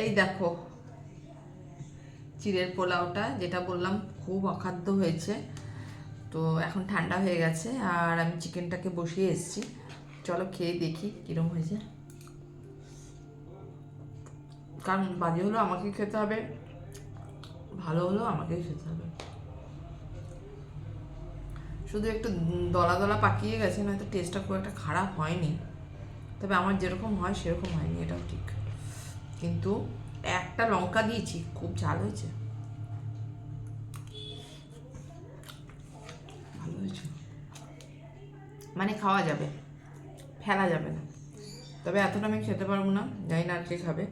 এই দেখো চিড়ের পোলাওটা, যেটা বললাম খুব অখাদ্য হয়েছে। তো এখন ঠান্ডা হয়ে গেছে আর আমি চিকেনটাকে বসিয়ে এসেছি। চলো খেয়ে দেখি কিরম হয়েছে। কারণ বাজে হলো আমাকেই খেতে হবে, ভালো হলো আমাকেই খেতে হবে। শুধু একটু দলা দলা পাকিয়ে গেছে, নয়তো টেস্টটা খুব একটা খারাপ হয়নি। তবে আমার যেরকম হয় সেরকম হয়নি, এটাও ঠিক। কিন্তু একটা লঙ্কা দিয়েছি, খুব ঝাল হয়েছে, ভালো হয়েছে, মানে খাওয়া যাবে, ফেলা যাবে না। তবে এতটা আমি খেতে পারবো না, জানি না আর কে খাবে।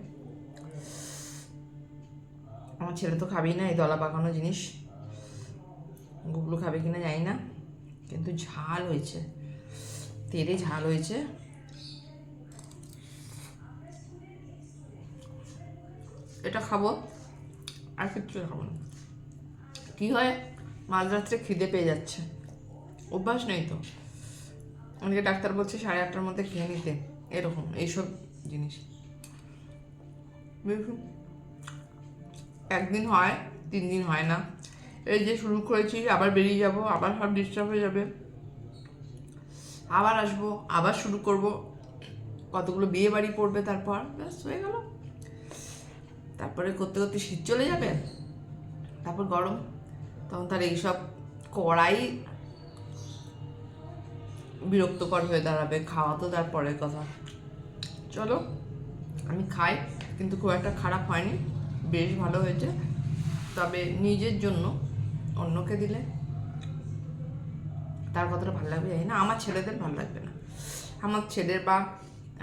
আমার ছেলে তো খাবেই না এই দলা পাকানো জিনিস, গুগলু খাবে কিনা জানি না, কিন্তু ঝাল হয়েছে, তেলে ঝাল হয়েছে। এটা খাবো, আর কিচ্ছু খাবো না। কী হয়, মাঝরাত্রে খিদে পেয়ে যাচ্ছে, অভ্যাস নেই তো। অনেকে ডাক্তার বলছে 8:30টার মধ্যে খেয়ে নিতে, এরকম এইসব জিনিস। একদিন হয়, 3 দিন হয় না। এই যে শুরু করেছি, আবার বেরিয়ে যাব, আবার সব ডিস্টার্ব হয়ে যাবে, আবার আসবো, আবার শুরু করব, কতগুলো বিয়ে বাড়ি পড়বে, তারপর ব্যাস হয়ে গেল। তারপরে করতে করতে শীত চলে যাবে, তারপর গরম, তখন তার এইসব করাই বিরক্তকর হয়ে দাঁড়াবে। খাওয়া তো তার পরের কথা। চলো আমি খাই, কিন্তু খুব একটা খারাপ হয়নি, বেশ ভালো হয়েছে। তবে নিজের জন্য অন্যকে দিলে তার কতটা ভালো লাগবে জানি না, আমার ছেলেদের ভালো লাগবে না, আমার ছেলের বা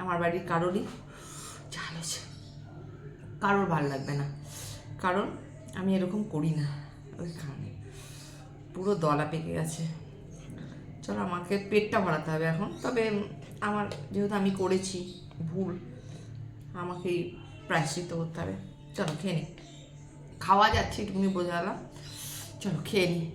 আমার বাড়ির কারোরই ঝাল হয়েছে, কারোর ভালো লাগবে না, কারণ আমি এরকম করি না। ওই খানে পুরো দলা পেকে গেছে। চলো আমাকে পেটটা ভরাতে হবে এখন। তবে আমার যেহেতু আমি করেছি ভুল, আমাকেই প্রায়শ্চিত্ত করতে হবে। চলো খেয়ে নিই, খাওয়া যাচ্ছে এটুকুনি বোঝালাম, চলো খেয়ে নিই।